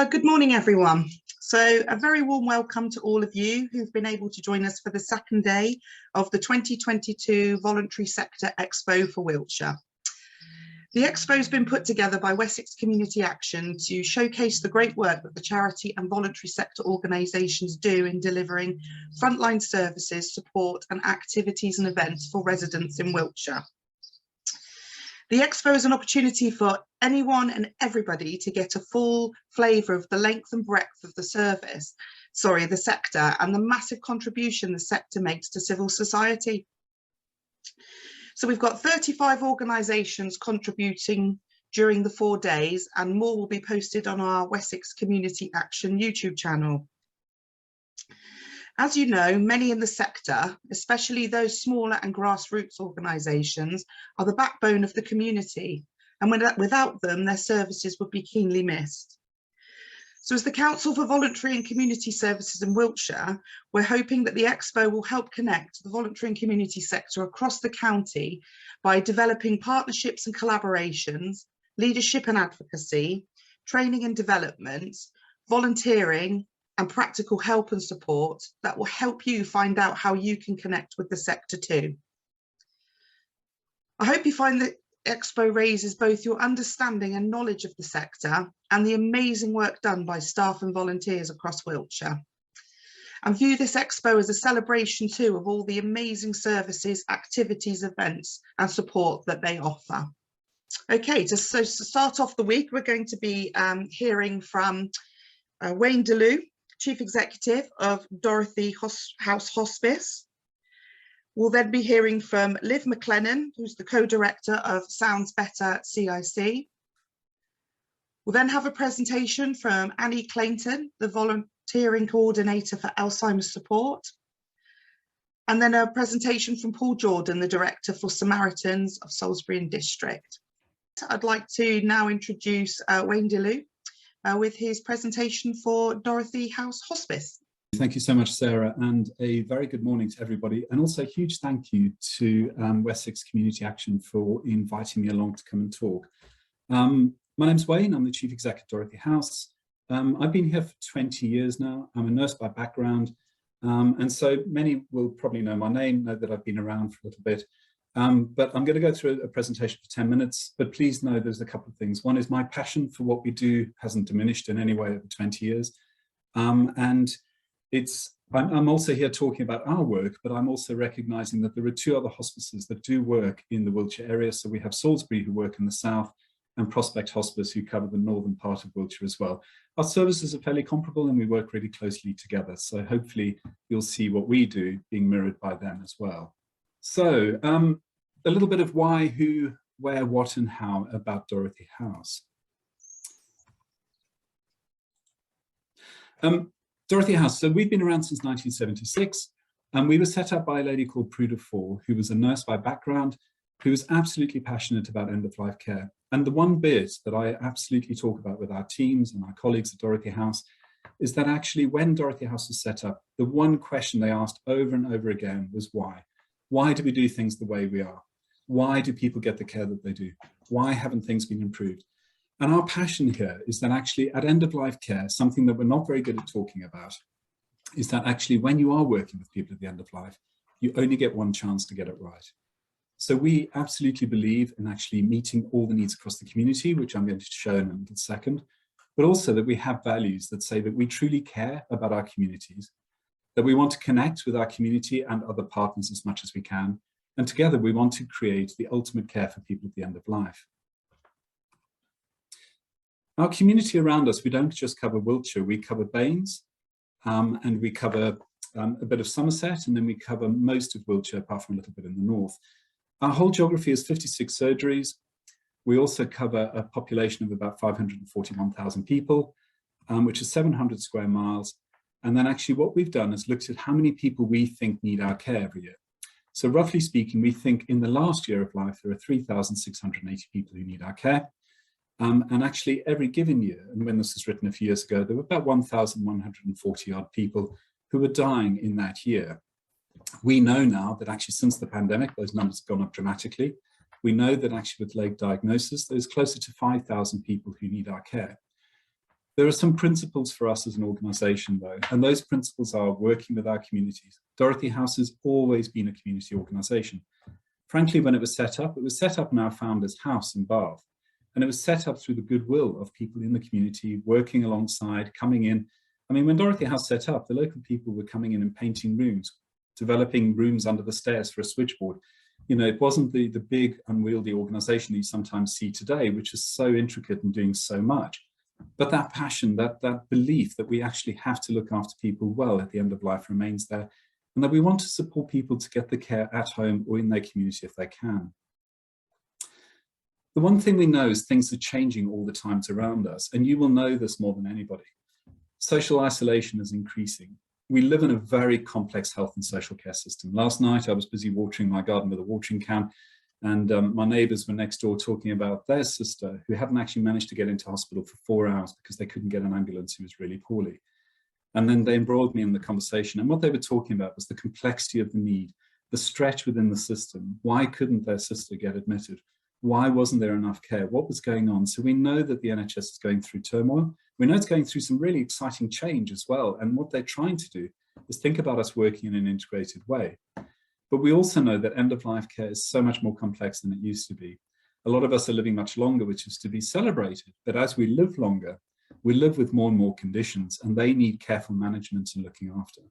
Good morning, everyone. So a very warm welcome to all of you who've been able to join us for the second day of the 2022 Voluntary Sector Expo for Wiltshire. The Expo has been put together by Wessex Community Action to showcase the great work that the charity and voluntary sector organisations do in delivering frontline services, support and activities and events for residents in Wiltshire. The Expo is an opportunity for anyone and everybody to get a full flavour of the length and breadth of the sector and the massive contribution the sector makes to civil society. So we've got 35 organisations contributing during the 4 days, and more will be posted on our Wessex Community Action YouTube channel. As you know, many in the sector, especially those smaller and grassroots organisations, are the backbone of the community, and without them, their services would be keenly missed. So as the Council for Voluntary and Community Services in Wiltshire, we're hoping that the Expo will help connect the voluntary and community sector across the county by developing partnerships and collaborations, leadership and advocacy, training and development, volunteering, and practical help and support that will help you find out how you can connect with the sector too. I hope you find that Expo raises both your understanding and knowledge of the sector and the amazing work done by staff and volunteers across Wiltshire. And view this Expo as a celebration too of all the amazing services, activities, events and support that they offer. Okay, to start off the week, we're going to be hearing from Wayne DeLueew, Chief Executive of Dorothy House Hospice. We'll then be hearing from Liv McLennan, who's the co-director of Better CIC. We'll then have a presentation from Clayton, the volunteering coordinator for Alzheimer's support. And then a presentation from Paul Jordan, the director for Samaritans of Salisbury District. I'd like to now introduce Wayne DeLueew with his presentation for Dorothy House Hospice. Thank you so much, Sarah, and a very good morning to everybody. And also a huge thank you to Wessex Community Action for inviting me along to come and talk. My name's Wayne, I'm the Chief Executive of Dorothy House. I've been here for 20 years now. I'm a nurse by background, and so many will probably know my name, know that I've been around for a little bit. But I'm going to go through a presentation for 10 minutes, but please know there's a couple of things. One is my passion for what we do hasn't diminished in any way over 20 years. And I'm also here talking about our work, but I'm also recognising that there are 2 other hospices that do work in the Wiltshire area. So we have Salisbury, who work in the south, and Prospect Hospice, who cover the northern part of Wiltshire as well. Our services are fairly comparable and we work really closely together. So hopefully you'll see what we do being mirrored by them as well. So a little bit of why, who, where, what and how about Dorothy House. Dorothy House, so we've been around since 1976 and we were set up by a lady called Prue Ford, who was a nurse by background, who was absolutely passionate about end-of-life care. And the one bit that I absolutely talk about with our teams and our colleagues at Dorothy House is that actually when Dorothy House was set up, the one question they asked over and over again was why? Why do we do things the way we are? Why do people get the care that they do? Why haven't things been improved? And our passion here is that actually at end-of-life care, something that we're not very good at talking about, is that actually when you are working with people at the end of life, you only get one chance to get it right. So we absolutely believe in actually meeting all the needs across the community, which I'm going to show in a little second, but also that we have values that say that we truly care about our communities, that we want to connect with our community and other partners as much as we can, and together we want to create the ultimate care for people at the end of life. Our community around us, we don't just cover Wiltshire, we cover Baines, and we cover a bit of Somerset, and then we cover most of Wiltshire apart from a little bit in the north. Our whole geography is 56 surgeries. We also cover a population of about 541,000 people, which is 700 square miles. And then actually what we've done is looked at how many people we think need our care every year. So roughly speaking, we think in the last year of life, there are 3,680 people who need our care. And actually every given year, and when this was written a few years ago, there were about 1,140 odd people who were dying in that year. We know now that actually since the pandemic, those numbers have gone up dramatically. We know that actually with late diagnosis, there's closer to 5,000 people who need our care. There are some principles for us as an organisation though, and those principles are working with our communities. Dorothy House has always been a community organisation. Frankly, when it was set up in our founder's house in Bath, and it was set up through the goodwill of people in the community working alongside, coming in. I mean, when Dorothy House set up, the local people were coming in and painting rooms, developing rooms under the stairs for a switchboard. You know, it wasn't the big unwieldy organisation that you sometimes see today, which is so intricate and doing so much. But that passion, that belief that we actually have to look after people well at the end of life remains there, and that we want to support people to get the care at home or in their community if they can. The one thing we know is things are changing all the time around us, and you will know this more than anybody. Social isolation is increasing. We live in a very complex health and social care system. Last night I was busy watering my garden with a watering can, and my neighbours were next door talking about their sister who hadn't actually managed to get into hospital for 4 hours because they couldn't get an ambulance, who was really poorly. And then they embroiled me in the conversation, and what they were talking about was the complexity of the need, the stretch within the system. Why couldn't their sister get admitted? Why wasn't there enough care? What was going on? So we know that the NHS is going through turmoil. We know it's going through some really exciting change as well. And what they're trying to do is think about us working in an integrated way. But we also know that end-of-life care is so much more complex than it used to be. A lot of us are living much longer, which is to be celebrated. But as we live longer, we live with more and more conditions, and they need careful management and looking after.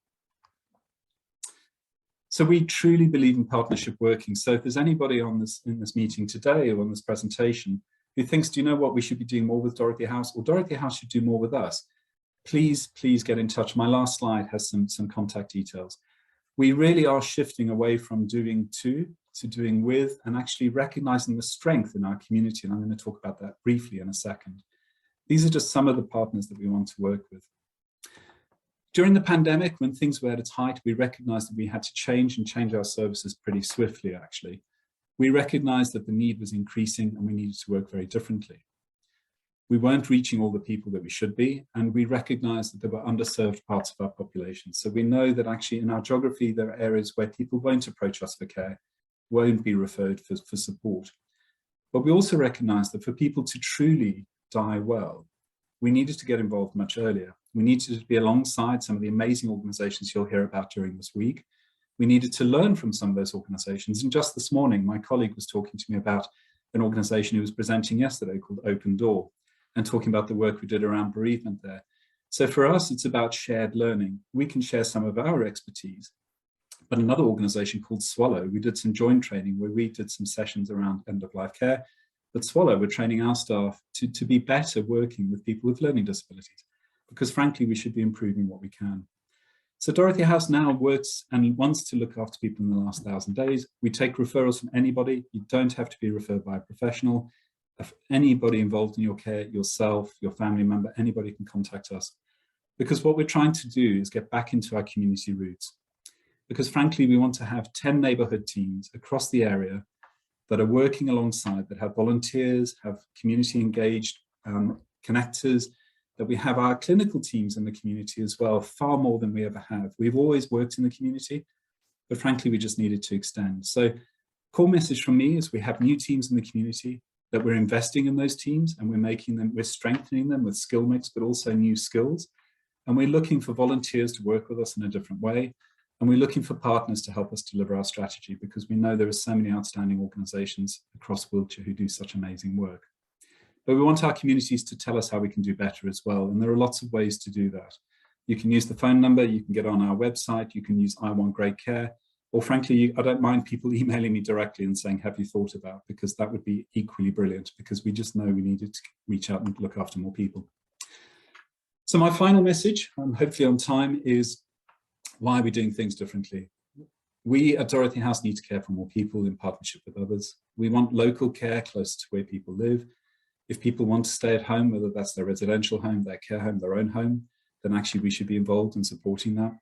So we truly believe in partnership working. So if there's anybody in this meeting today or on this presentation who thinks, do you know what, we should be doing more with Dorothy House, or Dorothy House should do more with us, please get in touch. My last slide has some contact details. We really are shifting away from doing to doing with, and actually recognizing the strength in our community. And I'm going to talk about that briefly in a second. These are just some of the partners that we want to work with. During the pandemic, when things were at its height, we recognized that we had to change our services pretty swiftly, actually. We recognized that the need was increasing and we needed to work very differently. We weren't reaching all the people that we should be, and we recognized that there were underserved parts of our population. So we know that actually in our geography, there are areas where people won't approach us for care, won't be referred for support. But we also recognized that for people to truly die well, we needed to get involved much earlier. We needed to be alongside some of the amazing organizations you'll hear about during this week. We needed to learn from some of those organizations. And just this morning, my colleague was talking to me about an organization who was presenting yesterday called Open Door, and talking about the work we did around bereavement there. So for us, it's about shared learning. We can share some of our expertise. But another organization called Swallow, we did some joint training where we did some sessions around end-of-life care. But Swallow, we're training our staff to be better working with people with learning disabilities, because frankly, we should be improving what we can. So Dorothy House now works and wants to look after people in the last 1,000 days. We take referrals from anybody. You don't have to be referred by a professional. If anybody involved in your care, yourself, your family member, anybody can contact us. Because what we're trying to do is get back into our community roots. Because frankly, we want to have 10 neighbourhood teams across the area that are working alongside, that have volunteers, have community engaged connectors, that we have our clinical teams in the community as well, far more than we ever have. We've always worked in the community, but frankly, we just needed to extend. So core message from me is we have new teams in the community, that we're investing in those teams and we're strengthening them with skill mix, but also new skills. And we're looking for volunteers to work with us in a different way. And we're looking for partners to help us deliver our strategy, because we know there are so many outstanding organizations across Wiltshire who do such amazing work. But we want our communities to tell us how we can do better as well. And there are lots of ways to do that. You can use the phone number, you can get on our website, you can use I Want Great Care, or frankly, I don't mind people emailing me directly and saying, have you thought about? Because that would be equally brilliant, because we just know we needed to reach out and look after more people. So my final message, hopefully on time, is why are we doing things differently? We at Dorothy House need to care for more people in partnership with others. We want local care close to where people live. If people want to stay at home, whether that's their residential home, their care home, their own home, then actually we should be involved in supporting that.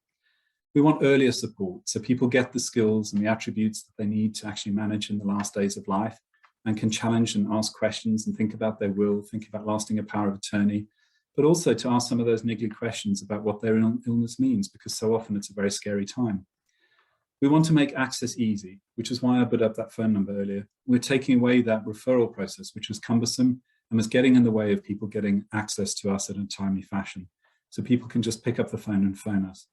We want earlier support, so people get the skills and the attributes that they need to actually manage in the last days of life, and can challenge and ask questions and think about their will, think about lasting a power of attorney, but also to ask some of those niggly questions about what their illness means, because so often it's a very scary time. We want to make access easy, which is why I put up that phone number earlier. We're taking away that referral process, which was cumbersome and was getting in the way of people getting access to us in a timely fashion. So people can just pick up the phone and phone us.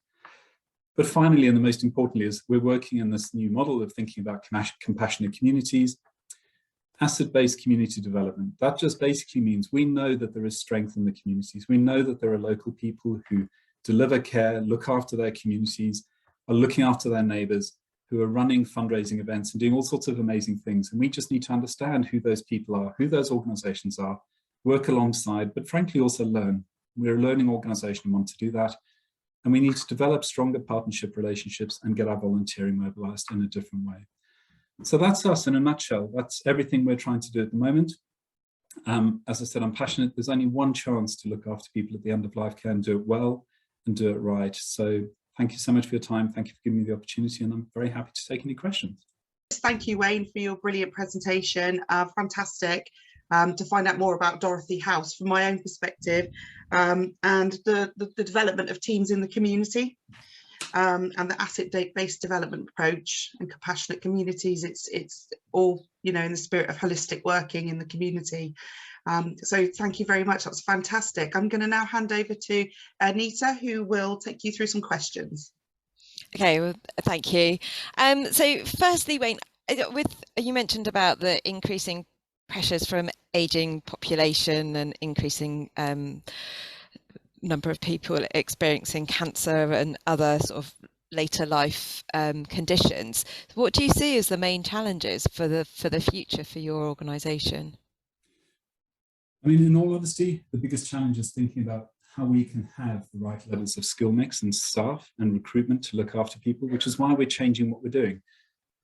But finally, and the most importantly, is we're working in this new model of thinking about compassionate communities, asset-based community development. That just basically means we know that there is strength in the communities. We know that there are local people who deliver care, look after their communities, are looking after their neighbours, who are running fundraising events and doing all sorts of amazing things. And we just need to understand who those people are, who those organisations are, work alongside, but frankly also learn. We're a learning organisation and want to do that. And we need to develop stronger partnership relationships and get our volunteering mobilised in a different way. So that's us in a nutshell. That's everything we're trying to do at the moment. As I said, I'm passionate. There's only one chance to look after people at the end of life care and do it well and do it right. So thank you so much for your time. Thank you for giving me the opportunity, and I'm very happy to take any questions. Thank you, Wayne, for your brilliant presentation. Fantastic to find out more about Dorothy House from my own perspective, and the development of teams in the community, and the asset-based development approach and compassionate communities. It's all, you know, in the spirit of holistic working in the community. So thank you very much. That's fantastic. I'm going to now hand over to Anita, who will take you through some questions. Okay, well, thank you. So firstly, Wayne, you mentioned about the increasing pressures from ageing population and increasing number of people experiencing cancer and other sort of later life conditions. What do you see as the main challenges for the future for your organisation? I mean, in all honesty, the biggest challenge is thinking about how we can have the right levels of skill mix and staff and recruitment to look after people, which is why we're changing what we're doing.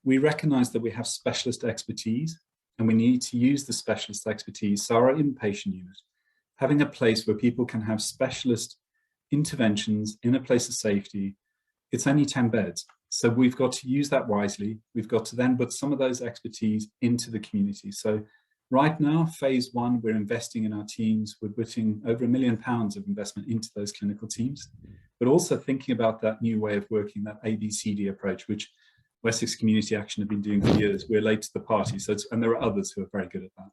We recognise that we have specialist expertise and we need to use the specialist expertise. So our inpatient unit, having a place where people can have specialist interventions in a place of safety, it's only 10 beds. So we've got to use that wisely. We've got to then put some of those expertise into the community. So right now, phase one, we're investing in our teams. We're putting over £1 million of investment into those clinical teams, but also thinking about that new way of working, that ABCD approach, which Wessex Community Action have been doing for years. We're late to the party, and there are others who are very good at that.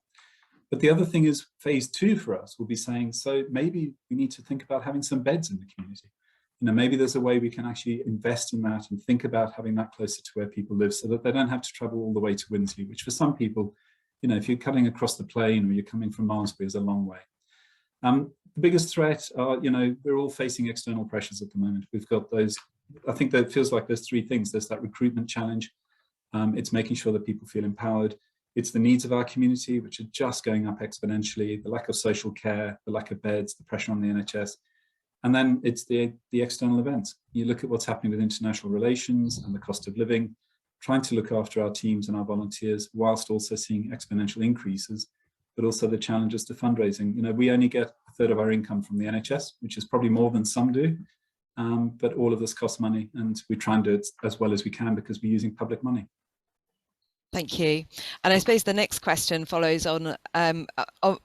But the other thing is phase two for us will be saying, so maybe we need to think about having some beds in the community. You know, maybe there's a way we can actually invest in that and think about having that closer to where people live so that they don't have to travel all the way to Winsley, which for some people, you know, if you're cutting across the plain or you're coming from Malmesbury, is a long way. The biggest threat are, you know, we're all facing external pressures at the moment. We've got those, I think that feels like there's three things. There's that recruitment challenge. It's making sure that people feel empowered. It's the needs of our community, which are just going up exponentially, the lack of social care, the lack of beds, the pressure on the NHS. And then it's the external events. You look at what's happening with international relations and the cost of living, trying to look after our teams and our volunteers whilst also seeing exponential increases, but also the challenges to fundraising. You know, we only get a third of our income from the NHS, which is probably more than some do, but all of this costs money, and we try and do it as well as we can because we're using public money. Thank you. And I suppose the next question follows on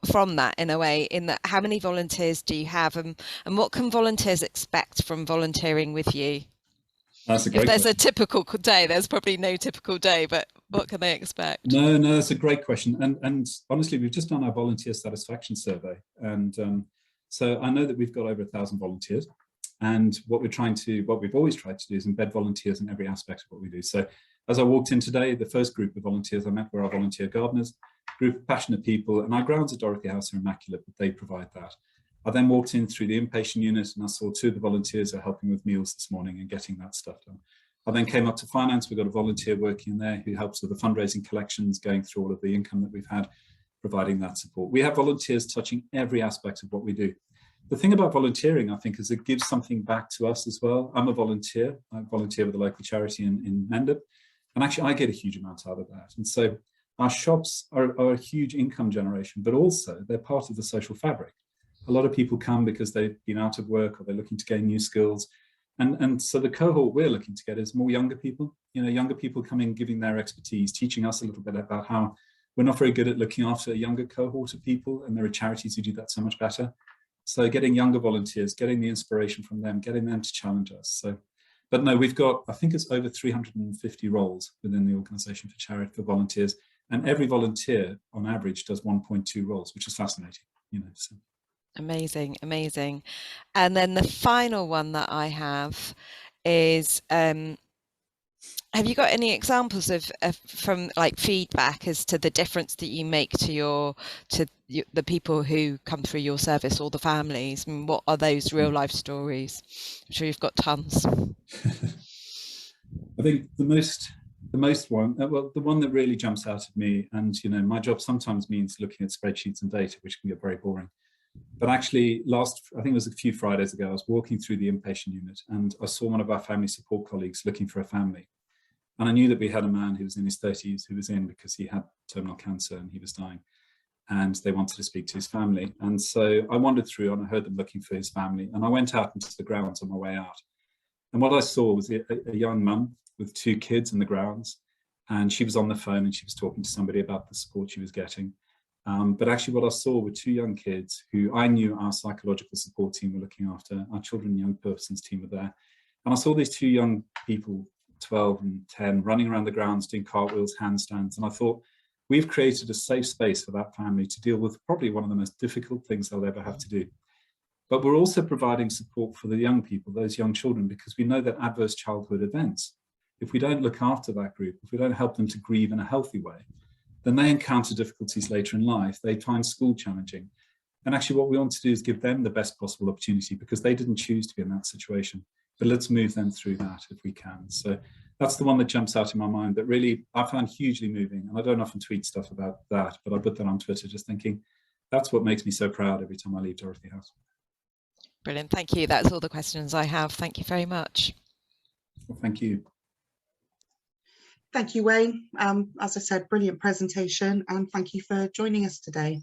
from that in a way, in that how many volunteers do you have, and what can volunteers expect from volunteering with you? That's a great If there's question. a typical day, there's probably no typical day, but what can they expect? No, that's a great question. And honestly, we've just done our volunteer satisfaction survey. And so I know that we've got over 1,000 volunteers. And what we've always tried to do is embed volunteers in every aspect of what we do. So as I walked in today, the first group of volunteers I met were our volunteer gardeners, a group of passionate people, and our grounds at Dorothy House are immaculate, but they provide that. I then walked in through the inpatient unit and I saw two of the volunteers are helping with meals this morning and getting that stuff done. I then came up to finance. We've got a volunteer working in there who helps with the fundraising collections, going through all of the income that we've had, providing that support. We have volunteers touching every aspect of what we do. The thing about volunteering, I think, is it gives something back to us as well. I'm a volunteer. I volunteer with a local charity in Mendip, and actually I get a huge amount out of that. And so our shops are a huge income generation, but also they're part of the social fabric. A lot of people come because they've been out of work or they're looking to gain new skills. And so the cohort we're looking to get is more younger people, you know, younger people coming, giving their expertise, teaching us a little bit about how we're not very good at looking after a younger cohort of people, and there are charities who do that so much better. So getting younger volunteers, getting the inspiration from them, getting them to challenge us. So, but no, we've got, I think it's over 350 roles within the organisation for charity, for volunteers. And every volunteer on average does 1.2 roles, which is fascinating, you know. So. Amazing, amazing. And then the final one that I have is, have you got any examples of from like feedback as to the difference that you make to the people who come through your service or the families? And what are those real life stories? I'm sure you've got tons. I think the most one, well, the one that really jumps out at me, and you know, my job sometimes means looking at spreadsheets and data, which can get very boring. But actually, I think it was a few Fridays ago, I was walking through the inpatient unit and I saw one of our family support colleagues looking for a family. And I knew that we had a man who was in his 30s who was in because he had terminal cancer and he was dying. And they wanted to speak to his family. And so I wandered through and I heard them looking for his family. And I went out into the grounds on my way out. And what I saw was a young mum with 2 kids in the grounds. And she was on the phone and she was talking to somebody about the support she was getting. But actually what I saw were 2 young kids who I knew our psychological support team were looking after. Our children and young persons team were there. And I saw these 2 young people, 12 and 10, running around the grounds doing cartwheels, handstands. And I thought, we've created a safe space for that family to deal with probably one of the most difficult things they'll ever have to do. But we're also providing support for the young people, those young children, because we know that adverse childhood events, if we don't look after that group, if we don't help them to grieve in a healthy way, then they encounter difficulties later in life. They find school challenging. And actually what we want to do is give them the best possible opportunity because they didn't choose to be in that situation. But let's move them through that if we can. So that's the one that jumps out in my mind that really I find hugely moving. And I don't often tweet stuff about that, but I put that on Twitter just thinking that's what makes me so proud every time I leave Dorothy House. Brilliant. Thank you. That's all the questions I have. Thank you very much. Well, thank you. Thank you, Wayne. As I said, brilliant presentation, and thank you for joining us today.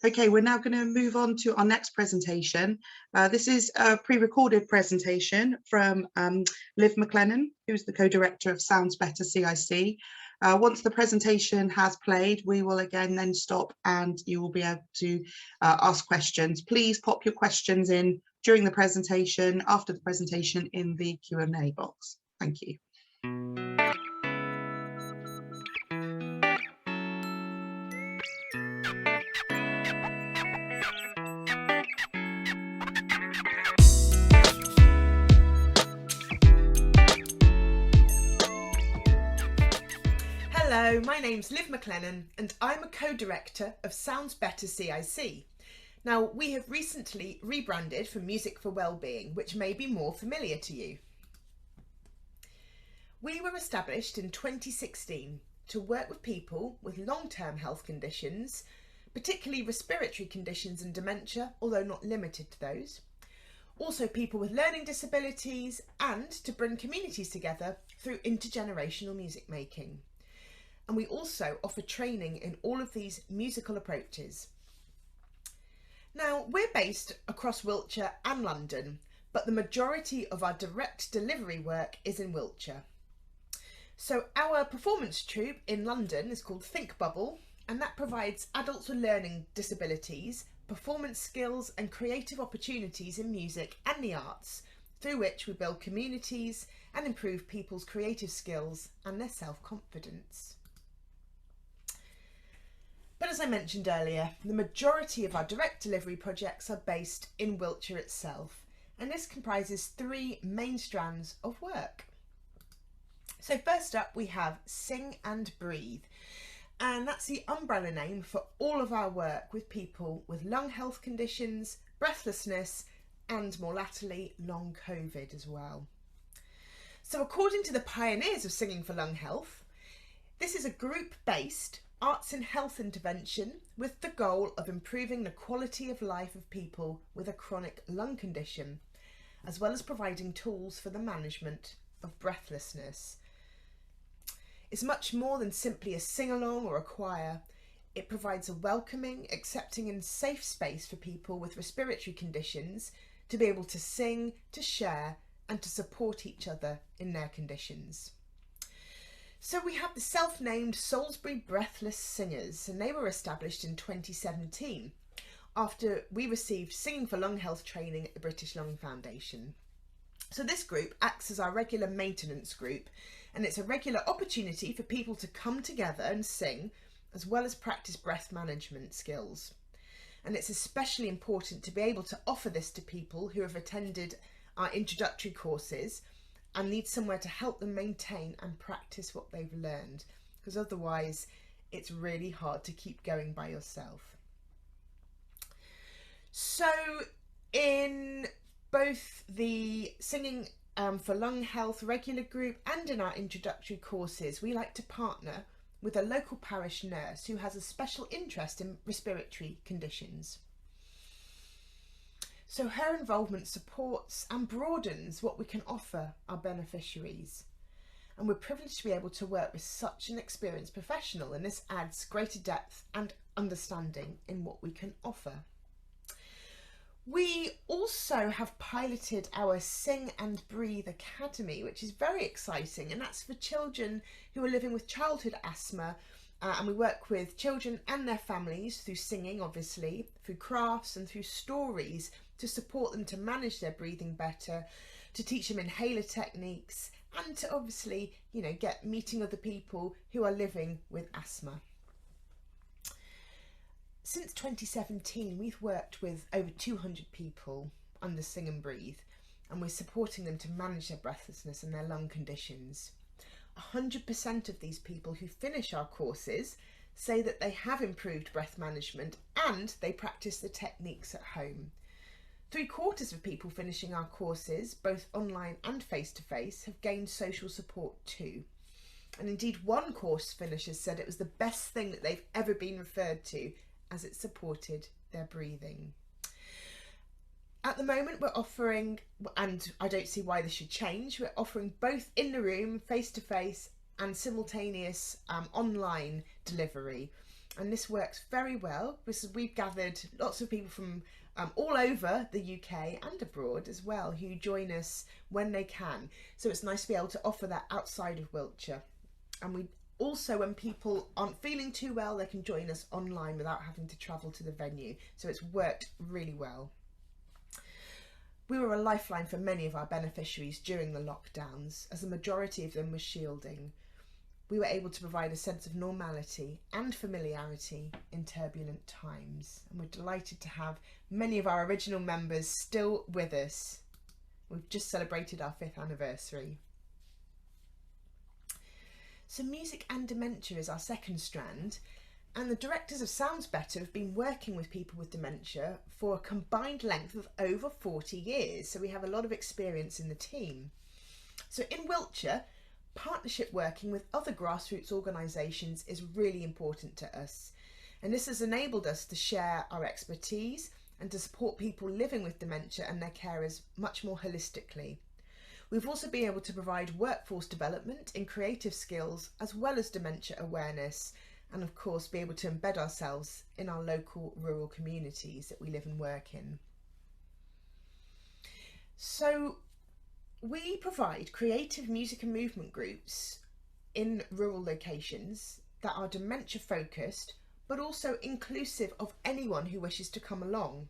Okay, we're now going to move on to our next presentation. This is a pre-recorded presentation from Liv McLennan, who's the co-director of Sounds Better CIC. Once the presentation has played, we will again then stop and you will be able to ask questions. Please pop your questions in during the presentation, after the presentation in the Q&A box. Thank you. Hello, my name's Liv McLennan and I'm a co-director of Sounds Better CIC. Now, we have recently rebranded from Music for Wellbeing, which may be more familiar to you. We were established in 2016 to work with people with long-term health conditions, particularly respiratory conditions and dementia, although not limited to those. Also people with learning disabilities, and to bring communities together through intergenerational music making. And we also offer training in all of these musical approaches. Now, we're based across Wiltshire and London, but the majority of our direct delivery work is in Wiltshire. So our performance troupe in London is called Think Bubble, and that provides adults with learning disabilities, performance skills and creative opportunities in music and the arts, through which we build communities and improve people's creative skills and their self-confidence. But as I mentioned earlier, the majority of our direct delivery projects are based in Wiltshire itself, and this comprises 3 main strands of work. So first up we have Sing and Breathe, and that's the umbrella name for all of our work with people with lung health conditions, breathlessness, and more latterly long COVID as well. So according to the pioneers of Singing for Lung Health, this is a group-based arts and health intervention with the goal of improving the quality of life of people with a chronic lung condition, as well as providing tools for the management of breathlessness. It's much more than simply a sing-along or a choir. It provides a welcoming, accepting and safe space for people with respiratory conditions to be able to sing, to share and to support each other in their conditions. So we have the self-named Salisbury Breathless Singers, and they were established in 2017 after we received Singing for Lung Health training at the British Lung Foundation. So this group acts as our regular maintenance group, and it's a regular opportunity for people to come together and sing as well as practice breath management skills. And it's especially important to be able to offer this to people who have attended our introductory courses and need somewhere to help them maintain and practice what they've learned, because otherwise it's really hard to keep going by yourself. So in both the Singing for Lung Health regular group and in our introductory courses, we like to partner with a local parish nurse who has a special interest in respiratory conditions. So her involvement supports and broadens what we can offer our beneficiaries. And we're privileged to be able to work with such an experienced professional, and this adds greater depth and understanding in what we can offer. We also have piloted our Sing and Breathe Academy, which is very exciting, and that's for children who are living with childhood asthma, and we work with children and their families through singing, obviously, through crafts and through stories to support them to manage their breathing better, to teach them inhaler techniques, and to obviously, get meeting other people who are living with asthma. Since 2017, we've worked with over 200 people under Sing and Breathe, and we're supporting them to manage their breathlessness and their lung conditions. 100% of these people who finish our courses say that they have improved breath management and they practice the techniques at home. 3/4 of people finishing our courses, both online and face-to-face, have gained social support too. And indeed, one course finisher said it was the best thing that they've ever been referred to, as it supported their breathing. At the moment we're offering, and I don't see why this should change, we're offering both in the room, face-to-face, and simultaneous online delivery. And this works very well because we've gathered lots of people from all over the UK and abroad as well who join us when they can. So it's nice to be able to offer that outside of Wiltshire. And we also, when people aren't feeling too well, they can join us online without having to travel to the venue. So it's worked really well. We were a lifeline for many of our beneficiaries during the lockdowns, as the majority of them were shielding. We were able to provide a sense of normality and familiarity in turbulent times. And we're delighted to have many of our original members still with us. We've just celebrated our 5th anniversary. So music and dementia is our second strand, and the directors of Sounds Better have been working with people with dementia for a combined length of over 40 years, so we have a lot of experience in the team. So in Wiltshire, partnership working with other grassroots organisations is really important to us, and this has enabled us to share our expertise and to support people living with dementia and their carers much more holistically. We've also been able to provide workforce development in creative skills as well as dementia awareness, and of course be able to embed ourselves in our local rural communities that we live and work in. So we provide creative music and movement groups in rural locations that are dementia focused but also inclusive of anyone who wishes to come along.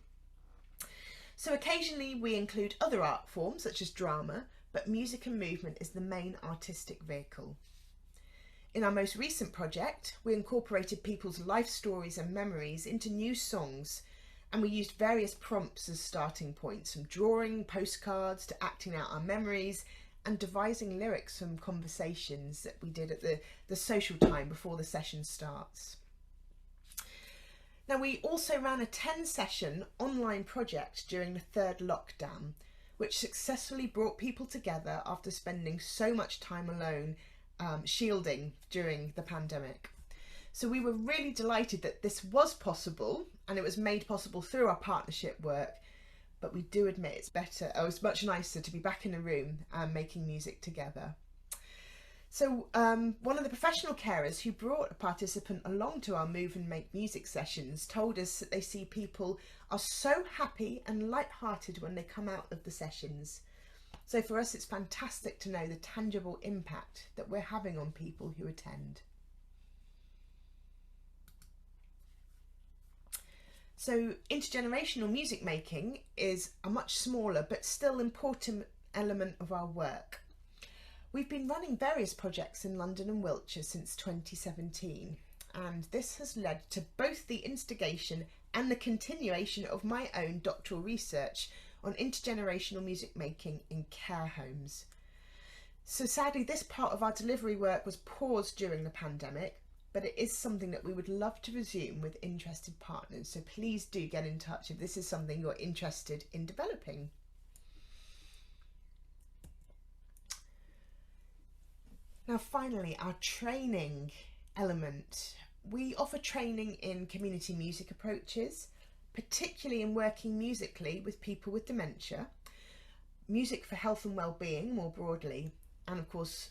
So occasionally we include other art forms such as drama, but music and movement is the main artistic vehicle. In our most recent project, we incorporated people's life stories and memories into new songs, and we used various prompts as starting points, from drawing postcards to acting out our memories and devising lyrics from conversations that we did at the social time before the session starts. Now, we also ran a 10-session online project during the 3rd lockdown, which successfully brought people together after spending so much time alone shielding during the pandemic. So we were really delighted that this was possible, and it was made possible through our partnership work, but we do admit it's much nicer to be back in a room making music together. So one of the professional carers who brought a participant along to our Move and Make Music sessions told us that they see people are so happy and light-hearted when they come out of the sessions. So for us, it's fantastic to know the tangible impact that we're having on people who attend. So intergenerational music making is a much smaller but still important element of our work. We've been running various projects in London and Wiltshire since 2017, and this has led to both the instigation and the continuation of my own doctoral research on intergenerational music making in care homes. So sadly, this part of our delivery work was paused during the pandemic, but it is something that we would love to resume with interested partners. So please do get in touch if this is something you're interested in developing. Now finally, our training element. We offer training in community music approaches, particularly in working musically with people with dementia, music for health and well-being more broadly, and of course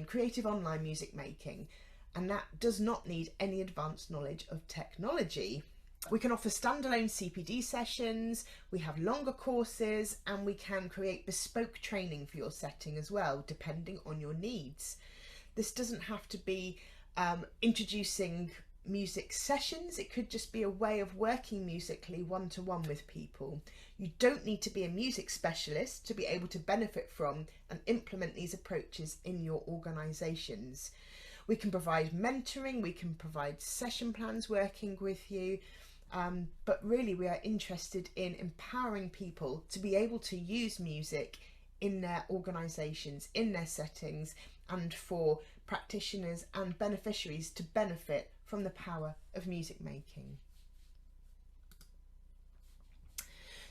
creative online music making, and that does not need any advanced knowledge of technology. We can offer standalone CPD sessions, we have longer courses, and we can create bespoke training for your setting as well, depending on your needs. This doesn't have to be introducing music sessions, it could just be a way of working musically one-to-one with people. You don't need to be a music specialist to be able to benefit from and implement these approaches in your organisations. We can provide mentoring, we can provide session plans working with you, but really we are interested in empowering people to be able to use music in their organisations, in their settings, and for practitioners and beneficiaries to benefit from the power of music making.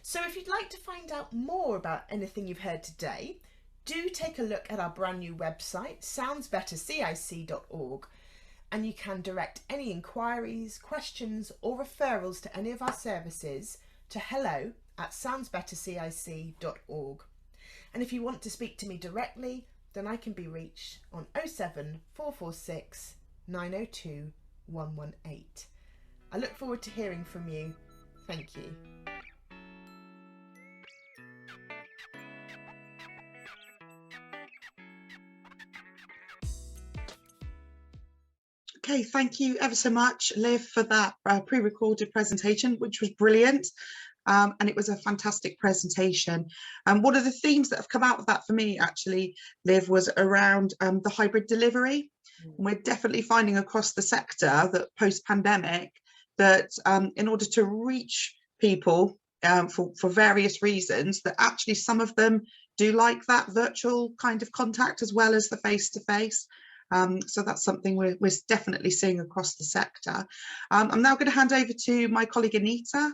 So if you'd like to find out more about anything you've heard today, do take a look at our brand new website, soundsbettercic.org, and you can direct any inquiries, questions or referrals to any of our services to hello@soundsbettercic.org. And if you want to speak to me directly, then I can be reached on 07446 902 118. I look forward to hearing from you. Thank you. Okay, thank you ever so much, Liv, for that pre-recorded presentation, which was brilliant. And it was a fantastic presentation. One of the themes that have come out of that for me, actually, Liv, was around the hybrid delivery. And we're definitely finding across the sector that post-pandemic, that in order to reach people for various reasons, that actually some of them do like that virtual kind of contact as well as the face-to-face. So that's something we're definitely seeing across the sector. I'm now going to hand over to my colleague Anita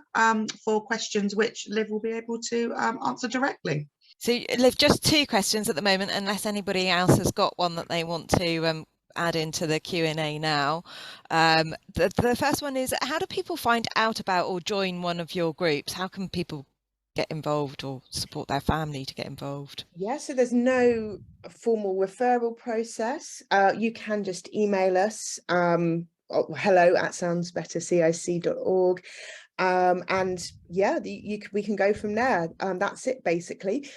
for questions which Liv will be able to answer directly. So Liv, just two questions at the moment, unless anybody else has got one that they want to add into the Q&A now. The first one is, how do people find out about or join one of your groups? How can people get involved or support their family to get involved? Yeah, so there's no formal referral process. You can just email us, hello@soundsbettercic.org, and yeah, we can go from there. That's it basically.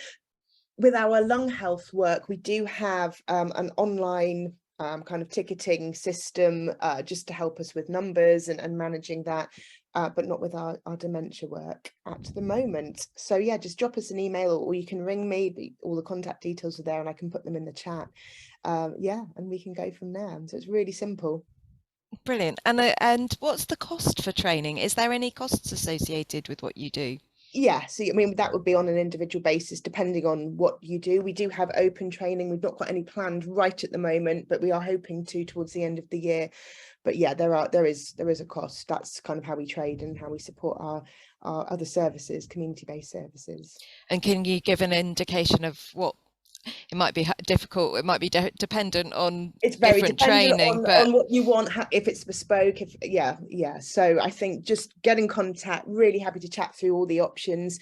With our lung health work, we do have an online kind of ticketing system just to help us with numbers and managing that. But not with our dementia work at the moment. So yeah, just drop us an email or you can ring me. All the contact details are there and I can put them in the chat. Yeah, and we can go from there. So it's really simple. Brilliant. And what's the cost for training? Is there any costs associated with what you do? Yeah, so I mean, that would be on an individual basis, depending on what you do. We do have open training. We've not got any planned right at the moment, but we are hoping to towards the end of the year. But yeah, there is a cost. That's kind of how we trade and how we support our other services, community-based services. And can you give an indication of what it might be difficult? It might be dependent on it's very different dependent training, on what you want, if it's bespoke, yeah. So I think just get in contact. Really happy to chat through all the options,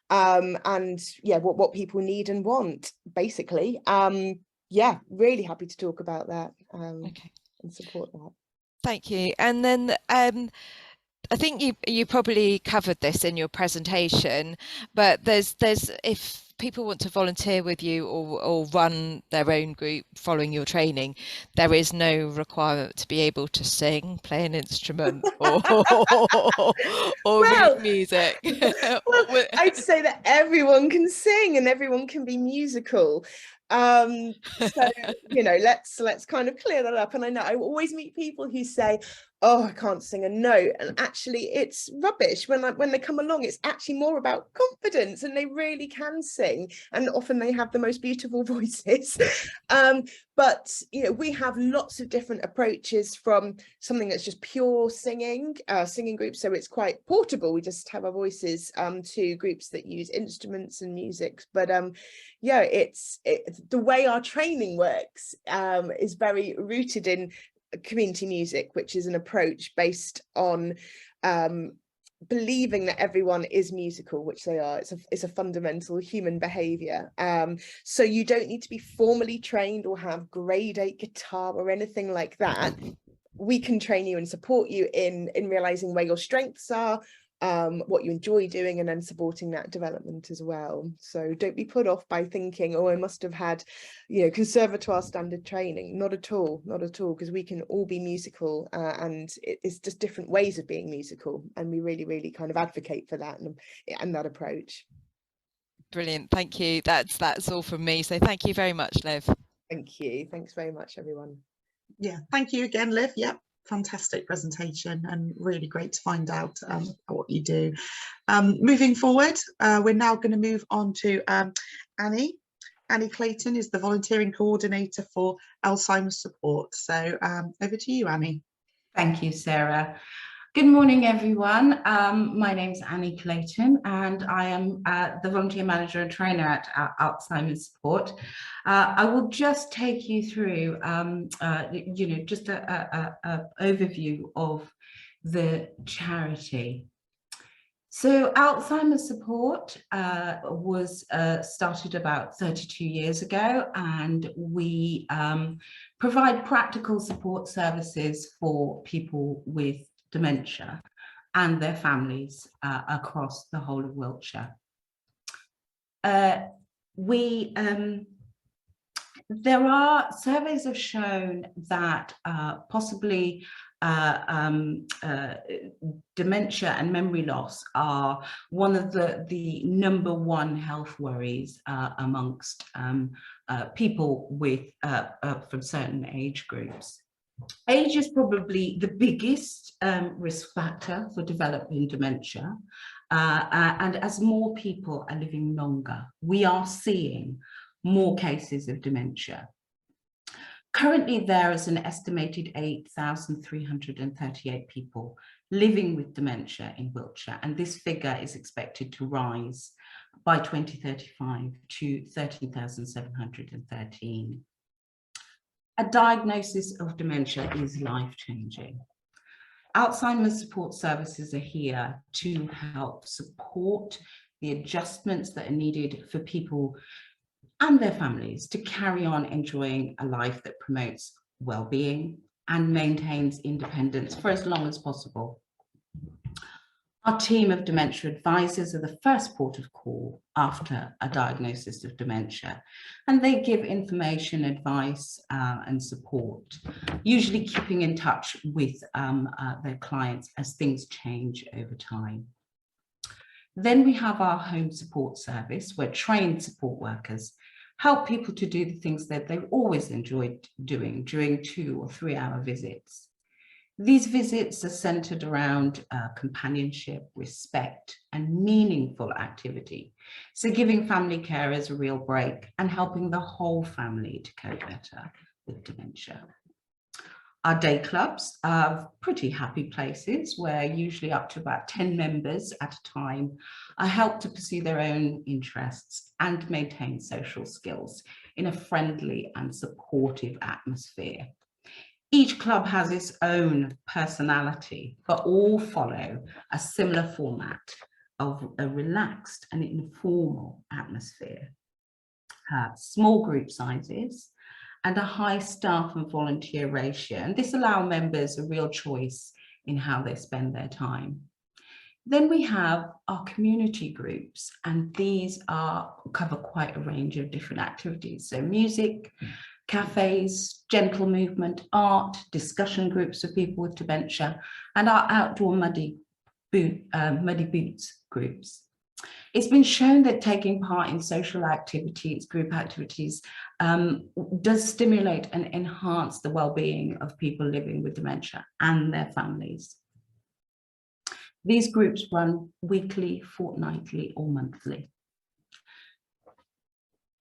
and yeah, what people need and want, basically. Yeah, really happy to talk about that okay, and support that. Thank you. And then I think you probably covered this in your presentation, but there's if people want to volunteer with you or run their own group following your training, there is no requirement to be able to sing, play an instrument, or read music. Well, I'd say that everyone can sing and everyone can be musical. So, you know, let's kind of clear that up. And I know I always meet people who say, oh, I can't sing a note, and actually it's rubbish. When they come along, it's actually more about confidence, and they really can sing, and often they have the most beautiful voices. But you know, we have lots of different approaches, from something that's just pure singing groups, so it's quite portable, we just have our voices, to groups that use instruments and music. But yeah, it's the way our training works is very rooted in community music, which is an approach based on believing that everyone is musical, which they are. It's a fundamental human behavior. So you don't need to be formally trained or have grade 8 guitar or anything like that. We can train you and support you in realizing where your strengths are, what you enjoy doing, and then supporting that development as well. So don't be put off by thinking, oh, I must have had, you know, conservatoire standard training. Not at all, because we can all be musical, and it's just different ways of being musical, and we really kind of advocate for that and that approach. Brilliant, thank you. That's all from me, so thank you very much, Liv. Thank you. Thanks very much, everyone. Yeah, thank you again, Liv. Yep, fantastic presentation, and really great to find out what you do. Moving forward, we're now going to move on to Annie. Annie Clayton is the volunteering coordinator for Alzheimer's support. So over to you, Annie. Thank you, Sarah. Good morning, everyone. My name's Annie Clayton, and I am the volunteer manager and trainer at Alzheimer's Support. I will just take you through, you know, just a overview of the charity. So Alzheimer's Support was started about 32 years ago, and we provide practical support services for people with dementia and their families across the whole of Wiltshire. There are surveys have shown that possibly dementia and memory loss are one of the #1 health worries amongst people with from certain age groups. Age is probably the biggest risk factor for developing dementia, and as more people are living longer, we are seeing more cases of dementia. Currently, there is an estimated 8,338 people living with dementia in Wiltshire, and this figure is expected to rise by 2035 to 13,713. A diagnosis of dementia is life-changing. Alzheimer's support services are here to help support the adjustments that are needed for people and their families to carry on enjoying a life that promotes well-being and maintains independence for as long as possible. Our team of dementia advisors are the first port of call after a diagnosis of dementia, and they give information, advice, and support, usually keeping in touch with their clients as things change over time. Then we have our home support service, where trained support workers help people to do the things that they've always enjoyed doing during 2 or 3 hour visits. These visits are centered around companionship, respect, and meaningful activity. So giving family carers a real break and helping the whole family to cope better with dementia. Our day clubs are pretty happy places where usually up to about 10 members at a time are helped to pursue their own interests and maintain social skills in a friendly and supportive atmosphere. Each club has its own personality, but all follow a similar format of a relaxed and informal atmosphere. Small group sizes and a high staff and volunteer ratio, and this allows members a real choice in how they spend their time. Then we have our community groups, and these cover quite a range of different activities. So music, cafes, gentle movement, art, discussion groups for people with dementia, and our outdoor muddy boots groups. It's been shown that taking part in social activities, group activities, does stimulate and enhance the well-being of people living with dementia and their families. These groups run weekly, fortnightly, or monthly.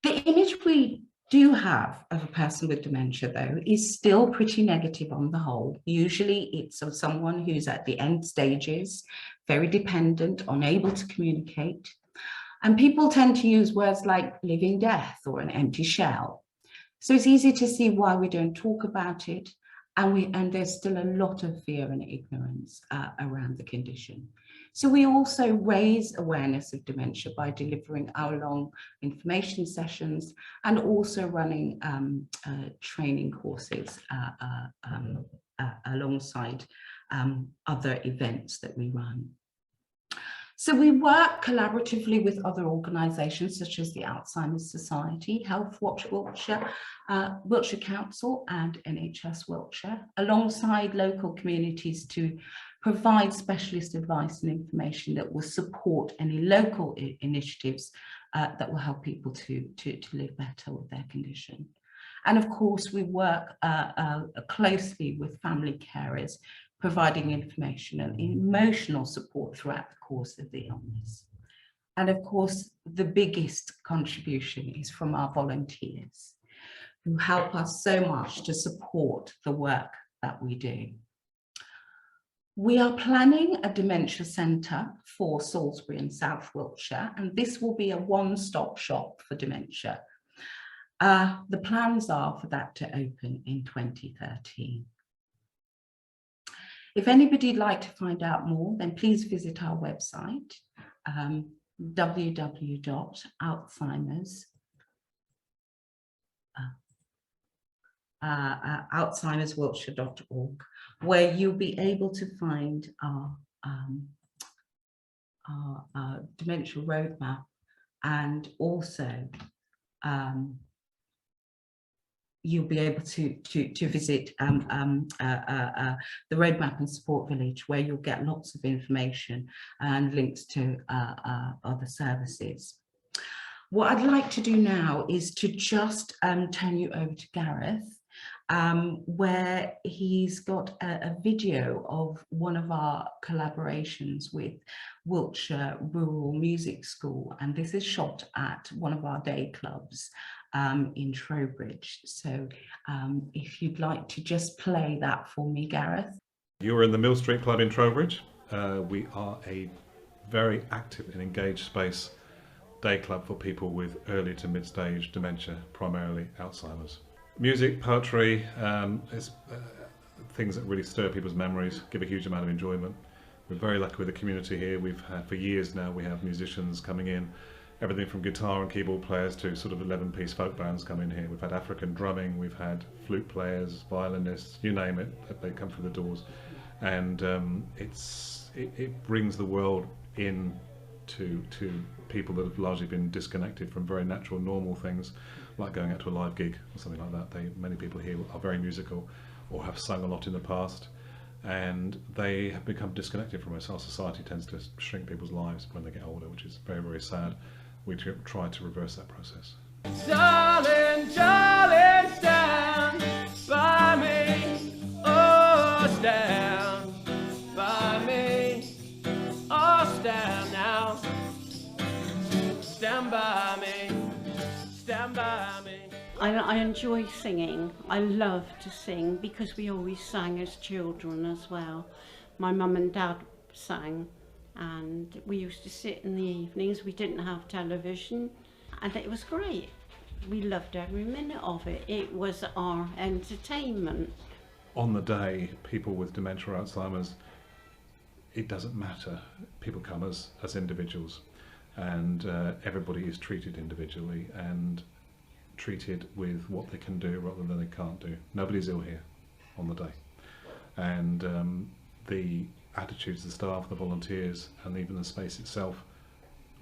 The image we do have of a person with dementia, though, is still pretty negative on the whole. Usually it's of someone who's at the end stages, very dependent, unable to communicate. And people tend to use words like living death or an empty shell. So it's easy to see why we don't talk about it. And there's still a lot of fear and ignorance around the condition. So we also raise awareness of dementia by delivering hour-long information sessions and also running training courses alongside other events that we run. So we work collaboratively with other organisations such as the Alzheimer's Society, Health Watch Wiltshire, Wiltshire Council and NHS Wiltshire, alongside local communities to provide specialist advice and information that will support any local initiatives that will help people to live better with their condition. And of course, we work closely with family carers, providing information and emotional support throughout the course of the illness. And of course, the biggest contribution is from our volunteers, who help us so much to support the work that we do. We are planning a dementia centre for Salisbury and South Wiltshire, and this will be a one-stop shop for dementia. The plans are for that to open in 2013. If anybody'd like to find out more, then please visit our website, alzheimerswiltshire.org, where you'll be able to find our dementia roadmap, and also you'll be able to visit the roadmap and support village, where you'll get lots of information and links to other services. What I'd like to do now is to just turn you over to Gareth, where he's got a video of one of our collaborations with Wiltshire Rural Music School, and this is shot at one of our day clubs in Trowbridge. So if you'd like to just play that for me, Gareth. You're in the Mill Street Club in Trowbridge. We are a very active and engaged space day club for people with early to mid-stage dementia, primarily Alzheimer's. Music, poetry, is things that really stir people's memories, give a huge amount of enjoyment. We're very lucky with the community here. We've had, for years now, we have musicians coming in, everything from guitar and keyboard players to sort of 11-piece folk bands come in here. We've had African drumming, we've had flute players, violinists, you name it, they come through the doors. And it brings the world in to people that have largely been disconnected from very natural, normal things, like going out to a live gig or something like that. Many people here are very musical or have sung a lot in the past, and they have become disconnected from us. Our society tends to shrink people's lives when they get older, which is very, very sad. We try to reverse that process. Darling, darling, stand by me, oh stand by me, oh stand now, stand by me, stand by me. I enjoy singing. I love to sing because we always sang as children as well. My mum and dad sang, and we used to sit in the evenings. We didn't have television, and it was great. We loved every minute of it. It was our entertainment. On the day, people with dementia or Alzheimer's, it doesn't matter. People come as individuals, and everybody is treated individually and treated with what they can do rather than they can't do. Nobody's ill here on the day. And the attitudes of the staff, the volunteers, and even the space itself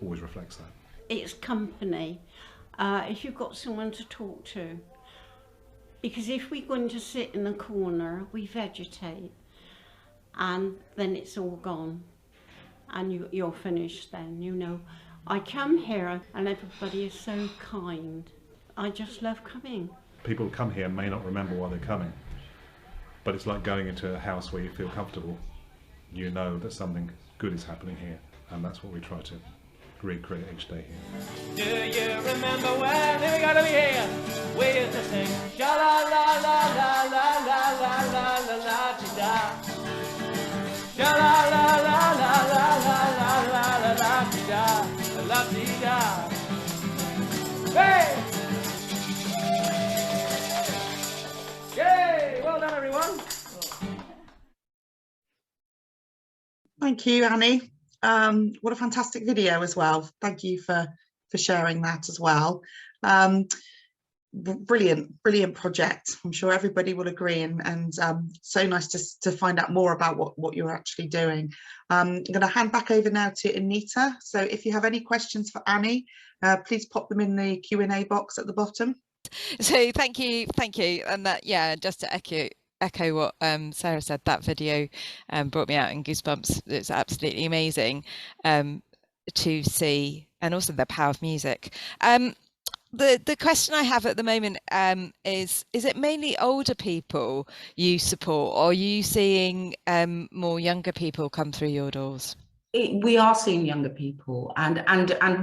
always reflects that. It's company. If you've got someone to talk to, because if we're going to sit in a corner, we vegetate, and then it's all gone, and you're finished then, you know. I come here and everybody is so kind. I just love coming. People who come here may not remember why they're coming, but it's like going into a house where you feel comfortable. You know that something good is happening here, and that's what we try to recreate each day here. Do you remember when we gotta be here? We used to sing sha la la la la la la la la la la da. Sha la la la la la la la la la la da da. Hey! Yay! Well done, everyone. Thank you, Annie. What a fantastic video as well. Thank you for sharing that as well. Brilliant project. I'm sure everybody will agree, and so nice to find out more about what you're actually doing. I'm going to hand back over now to Anita. So if you have any questions for Annie, please pop them in the Q&A box at the bottom. So thank you, and that, yeah, just to echo what Sarah said, that video brought me out in goosebumps. It's absolutely amazing to see, and also the power of music. The question I have at the moment is it mainly older people you support, or are you seeing more younger people come through your doors? We are seeing younger people, and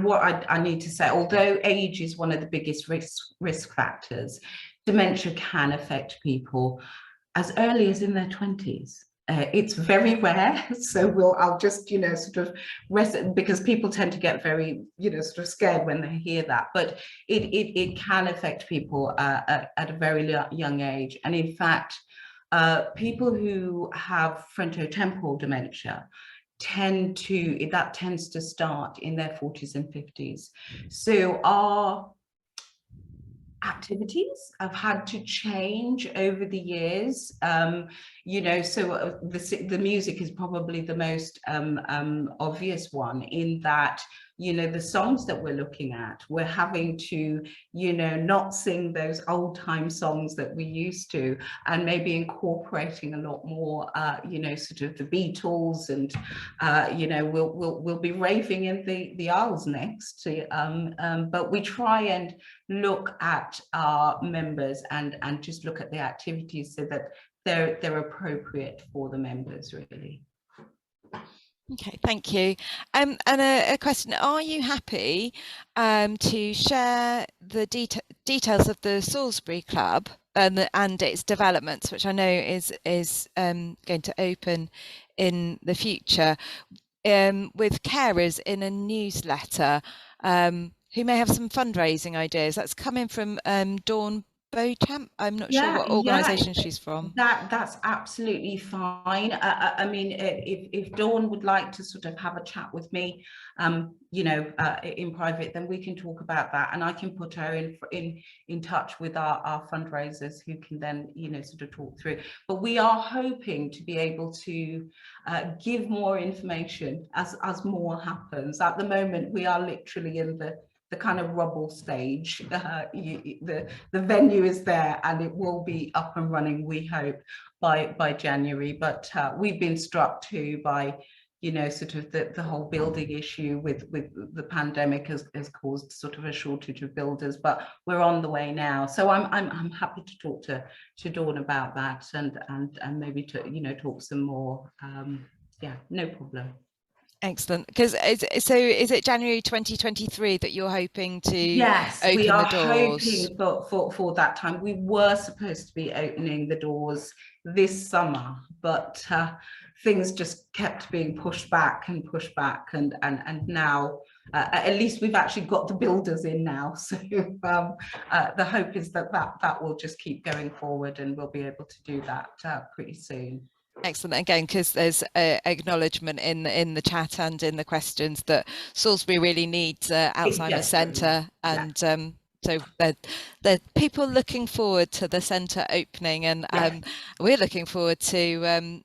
what I need to say, although age is one of the biggest risk factors, dementia can affect people as early as in their 20s. It's very rare, so I'll just, sort of rest, because people tend to get very, sort of scared when they hear that, but it can affect people at a very young age. And in fact, people who have frontotemporal dementia tends to start in their 40s and 50s. So our activities have had to change over the years, so the music is probably the most obvious one, in that the songs that we're looking at, we're having to not sing those old time songs that we used to, and maybe incorporating a lot more sort of the Beatles, and we'll be raving in the aisles next, but we try and look at our members and just look at the activities so that they're appropriate for the members, really. Okay, thank you. And a question: are you happy to share the details of the Salisbury Club and its developments, which I know is going to open in the future, with carers in a newsletter who may have some fundraising ideas? That's coming from Dawn Beauchamp. I'm not sure what organisation she's from. That's absolutely fine. I mean, if Dawn would like to sort of have a chat with me, in private, then we can talk about that, and I can put her in touch with our fundraisers, who can then sort of talk through. But we are hoping to be able to give more information as more happens. At the moment, we are literally in the kind of rubble stage. The venue is there, and it will be up and running, we hope, by January. But we've been struck too by sort of the whole building issue with the pandemic has caused sort of a shortage of builders, but we're on the way now. So I'm happy to talk to Dawn about that, and maybe to talk some more. Yeah, no problem. Excellent. Because is it January 2023 that you're hoping to open the doors? Yes, we are hoping for that time. We were supposed to be opening the doors this summer, but things just kept being pushed back, and now at least we've actually got the builders in now. So the hope is that will just keep going forward, and we'll be able to do that pretty soon. Excellent. Again, because there's acknowledgement in the chat and in the questions that Salisbury really needs Alzheimer's Centre, and so there people looking forward to the centre opening, and we're looking forward to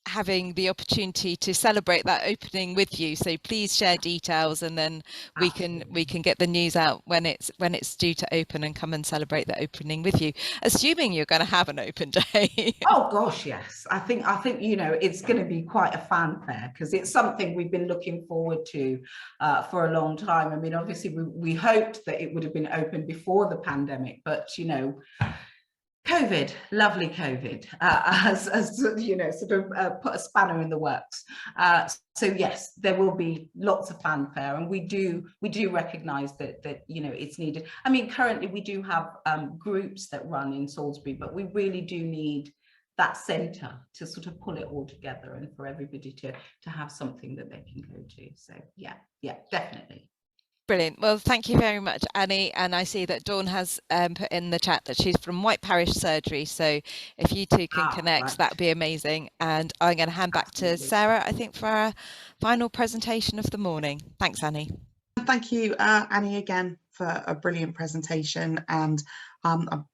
having the opportunity to celebrate that opening with you. So please share details, and then we can get the news out when it's due to open, and come and celebrate the opening with you, assuming you're going to have an open day. Oh gosh, yes. I think it's going to be quite a fanfare, because it's something we've been looking forward to for a long time. I mean, obviously we hoped that it would have been open before the pandemic, but COVID, lovely COVID, has sort of put a spanner in the works. So yes, there will be lots of fanfare, and we do recognise that it's needed. I mean, currently we do have groups that run in Salisbury, but we really do need that centre to sort of pull it all together, and for everybody to have something that they can go to. So yeah, definitely. Brilliant. Well, thank you very much, Annie. And I see that Dawn has put in the chat that she's from White Parish Surgery. So if you two can connect, right. that'd be amazing. And I'm going to hand back to Sarah, I think, for our final presentation of the morning. Thanks, Annie. Thank you, Annie, again for a brilliant presentation, and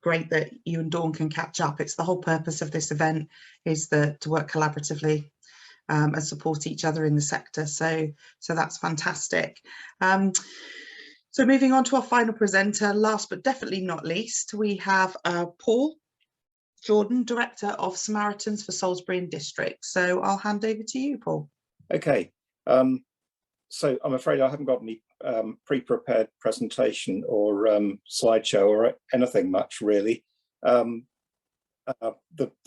great that you and Dawn can catch up. It's the whole purpose of this event, is to work collaboratively and support each other in the sector. So that's fantastic. So moving on to our final presenter, last but definitely not least, we have Paul Jordan, Director of Samaritans for Salisbury and District. So I'll hand over to you, Paul. Okay, so I'm afraid I haven't got any pre-prepared presentation or slideshow or anything much really. The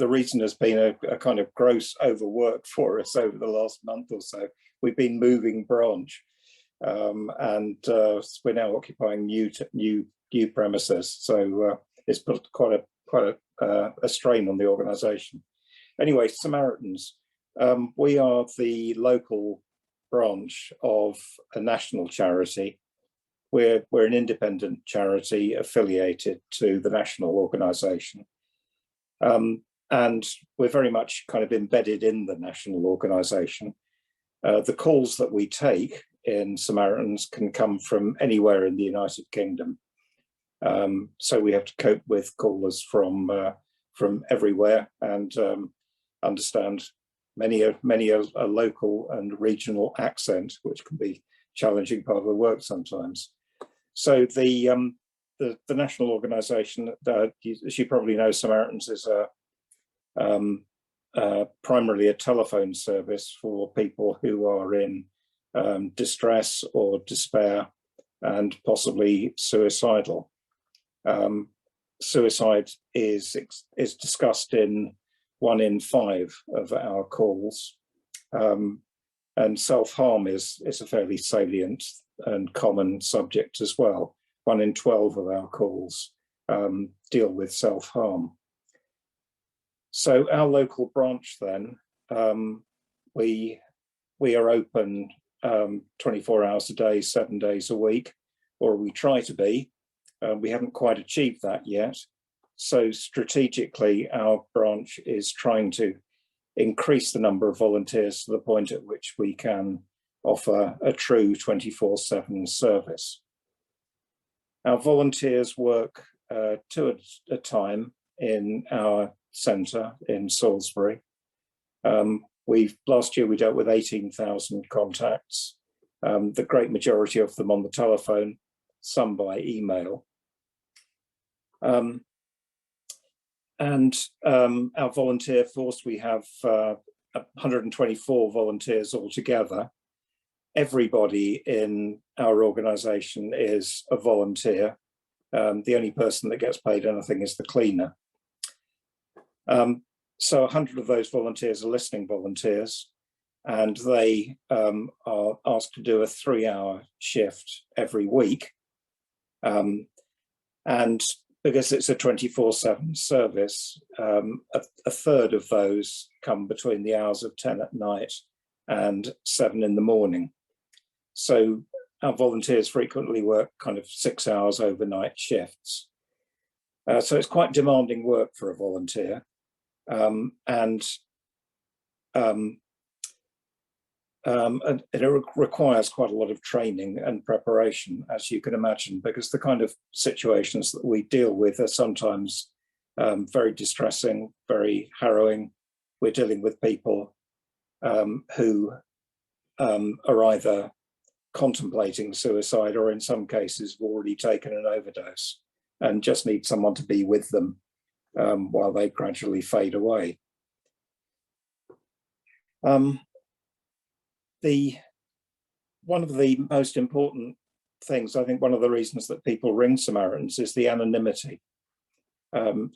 reason has been a kind of gross overwork for us over the last month or so. We've been moving branch, and we're now occupying new premises. So it's put quite a strain on the organisation. Anyway, Samaritans, we are the local branch of a national charity. We're an independent charity affiliated to the national organisation. And we're very much kind of embedded in the national organisation. The calls that we take in Samaritans can come from anywhere in the United Kingdom. So we have to cope with callers from everywhere, and understand many a local and regional accent, which can be challenging part of the work sometimes. So the national organisation, as you probably know, Samaritans is primarily a telephone service for people who are in distress or despair and possibly suicidal. Suicide is discussed in 1 in 5 of our calls, and self-harm is a fairly salient and common subject as well. 1 in 12 of our calls deal with self-harm. So our local branch then, we are open 24 hours a day, 7 days a week, or we try to be. We haven't quite achieved that yet. So strategically, our branch is trying to increase the number of volunteers to the point at which we can offer a true 24/7 service. Our volunteers work 2 at a time in our centre in Salisbury. Last year we dealt with 18,000 contacts, the great majority of them on the telephone, some by email. And our volunteer force, we have 124 volunteers altogether. Everybody in our organisation is a volunteer. The only person that gets paid anything is the cleaner. So 100 of those volunteers are listening volunteers, and they are asked to do a 3-hour shift every week. And because it's a 24/7 service, a third of those come between the hours of 10 at night and 7 in the morning. So our volunteers frequently work kind of 6 hours overnight shifts. So it's quite demanding work for a volunteer. And it requires quite a lot of training and preparation, as you can imagine, because the kind of situations that we deal with are sometimes very distressing, very harrowing. We're dealing with people who are either contemplating suicide or in some cases have already taken an overdose and just need someone to be with them while they gradually fade away. One of the most important things, I think one of the reasons that people ring Samaritans is the anonymity.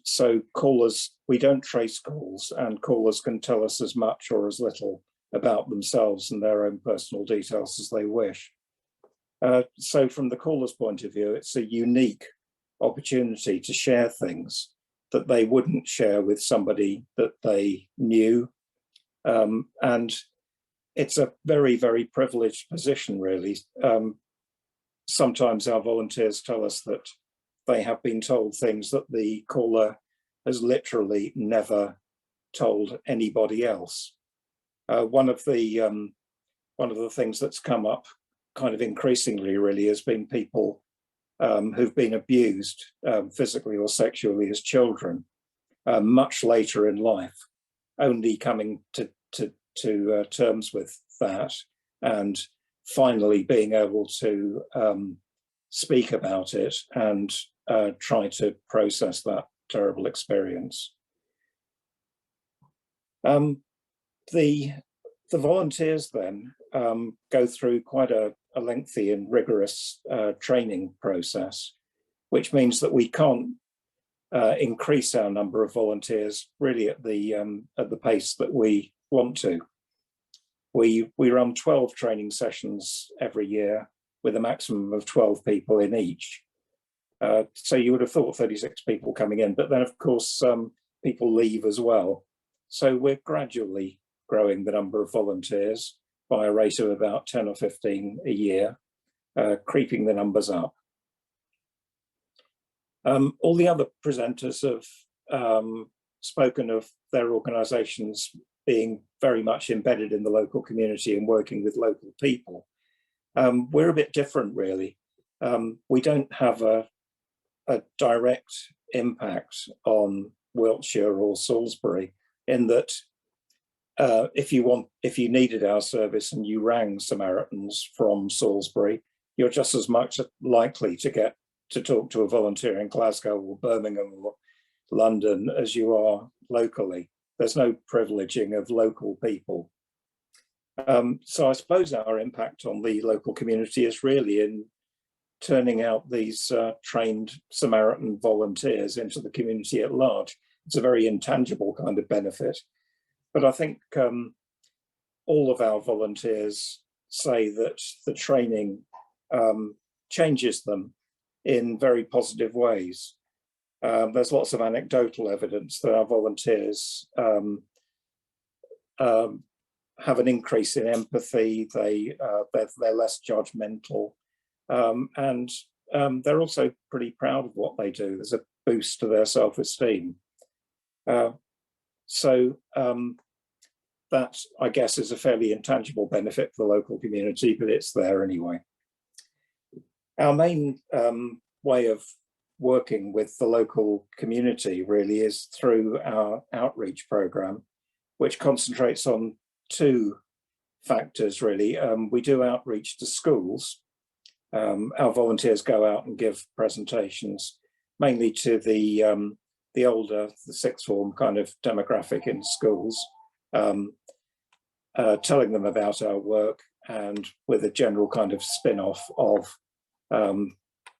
So callers, we don't trace calls, and callers can tell us as much or as little about themselves and their own personal details as they wish. So from the caller's point of view, it's a unique opportunity to share things that they wouldn't share with somebody that they knew. And it's a very, very privileged position, really. Sometimes our volunteers tell us that they have been told things that the caller has literally never told anybody else. One of the things that's come up kind of increasingly really has been people who've been abused physically or sexually as children much later in life, only coming to terms with that and finally being able to speak about it and try to process that terrible experience. The volunteers then go through quite a lengthy and rigorous training process, which means that we can't increase our number of volunteers really at the pace that we want to. We run 12 training sessions every year with a maximum of 12 people in each. So you would have thought 36 people coming in, but then of course people leave as well. So we're gradually growing the number of volunteers by a rate of about 10 or 15 a year, creeping the numbers up. All the other presenters have spoken of their organisations being very much embedded in the local community and working with local people. We're a bit different, really. We don't have a direct impact on Wiltshire or Salisbury, in that if you needed our service and you rang Samaritans from Salisbury, you're just as much likely to talk to a volunteer in Glasgow or Birmingham or London as you are locally. There's no privileging of local people. So I suppose our impact on the local community is really in turning out these trained Samaritan volunteers into the community at large. It's a very intangible kind of benefit. But I think all of our volunteers say that the training changes them in very positive ways. There's lots of anecdotal evidence that our volunteers have an increase in empathy, they're less judgmental, and they're also pretty proud of what they do. There's a boost to their self-esteem. So that, I guess, is a fairly intangible benefit for the local community, but it's there anyway. Our main way of working with the local community really is through our outreach program, which concentrates on two factors really. We do outreach to schools. Our volunteers go out and give presentations, mainly to the older, the sixth form kind of demographic in schools, telling them about our work, and with a general kind of spin-off of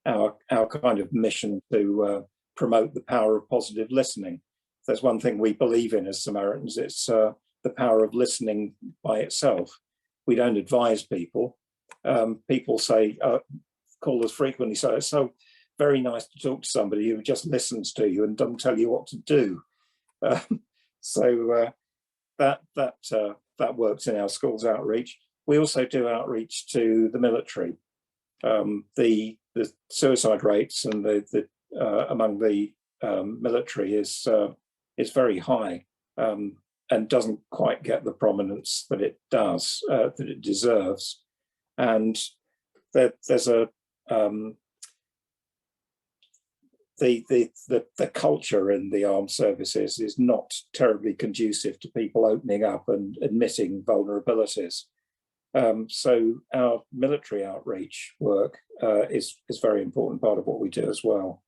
our kind of mission to promote the power of positive listening. If there's one thing we believe in as Samaritans, it's the power of listening by itself. We don't advise people. People say, callers frequently say, it's so very nice to talk to somebody who just listens to you and doesn't tell you what to do. So that works in our schools outreach. We also do outreach to the military. The suicide rates and the among the military is very high and doesn't quite get the prominence that it does, that it deserves. And there's the culture in the armed services is not terribly conducive to people opening up and admitting vulnerabilities. So our military outreach work is a very important part of what we do as well.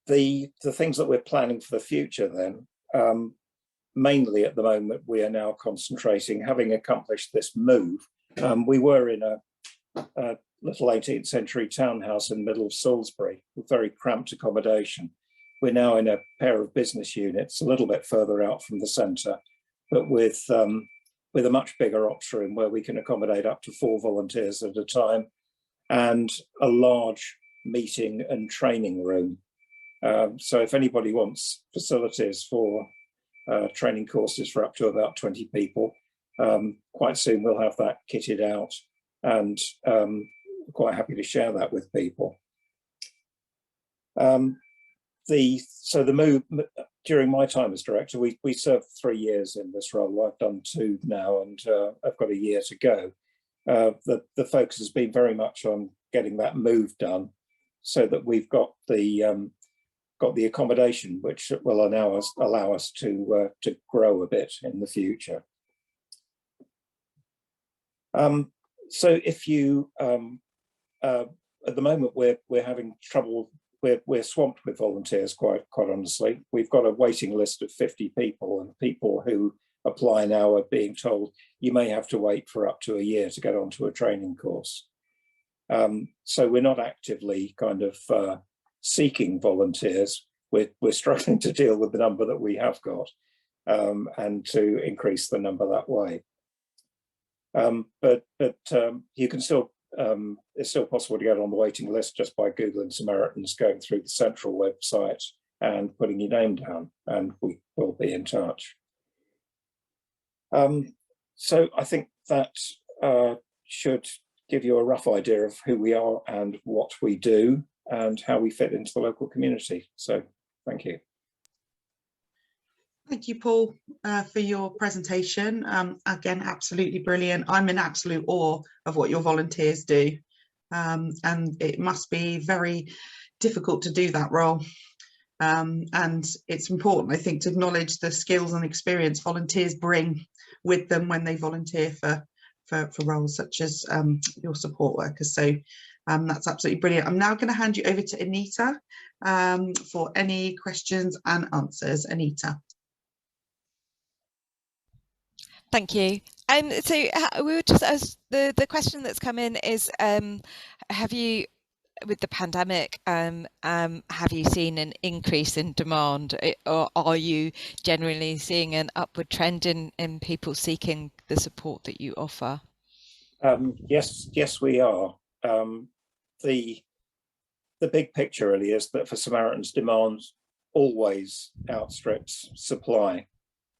The things that we're planning for the future then, mainly at the moment, we are now concentrating, having accomplished this move. We were in a little 18th century townhouse in the middle of Salisbury with very cramped accommodation. We're now in a pair of business units a little bit further out from the centre, but with a much bigger ops room where we can accommodate up to 4 volunteers at a time, and a large meeting and training room. So if anybody wants facilities for training courses for up to about 20 people, quite soon we'll have that kitted out, and quite happy to share that with people. So the move, during my time as director, we served 3 years in this role. I've done 2 now, and I've got a year to go. The focus has been very much on getting that move done, so that we've got the accommodation which will allow us to grow a bit in the future. So if you at the moment we're having trouble. We're swamped with volunteers, quite honestly. We've got a waiting list of 50 people, and people who apply now are being told you may have to wait for up to a year to get onto a training course. So we're not actively kind of seeking volunteers. We're struggling to deal with the number that we have got, and to increase the number that way. But you can still, it's still possible to get on the waiting list just by Googling Samaritans, going through the central website and putting your name down, and we will be in touch. So I think that should give you a rough idea of who we are and what we do and how we fit into the local community. So thank you. Thank you, Paul, for your presentation. Again, absolutely brilliant. I'm in absolute awe of what your volunteers do. And it must be very difficult to do that role. And it's important, I think, to acknowledge the skills and experience volunteers bring with them when they volunteer for roles such as your support workers. So that's absolutely brilliant. I'm now going to hand you over to Anita for any questions and answers. Anita. Thank you. So we were just, as the question that's come in is, have you, with the pandemic, have you seen an increase in demand, or are you generally seeing an upward trend in people seeking the support that you offer? Yes, we are. The big picture really is that for Samaritans, demand always outstrips supply.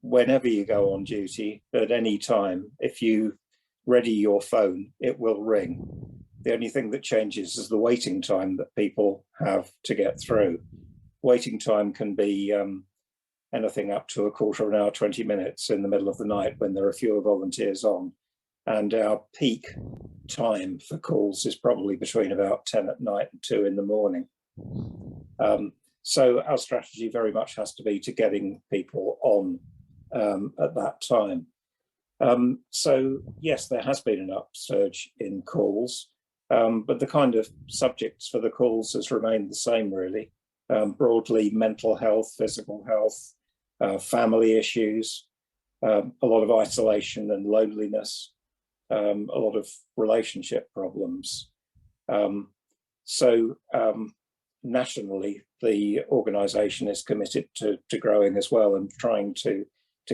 Whenever you go on duty, at any time, if you ready your phone, it will ring. The only thing that changes is the waiting time that people have to get through. Waiting time can be anything up to a quarter of an hour, 20 minutes in the middle of the night when there are fewer volunteers on. And our peak time for calls is probably between about 10 at night and 2 in the morning. So our strategy very much has to be to getting people on at that time. So yes, there has been an upsurge in calls, but the kind of subjects for the calls has remained the same really. Broadly, mental health, physical health, family issues, a lot of isolation and loneliness, a lot of relationship problems. Nationally, the organisation is committed to growing as well and trying to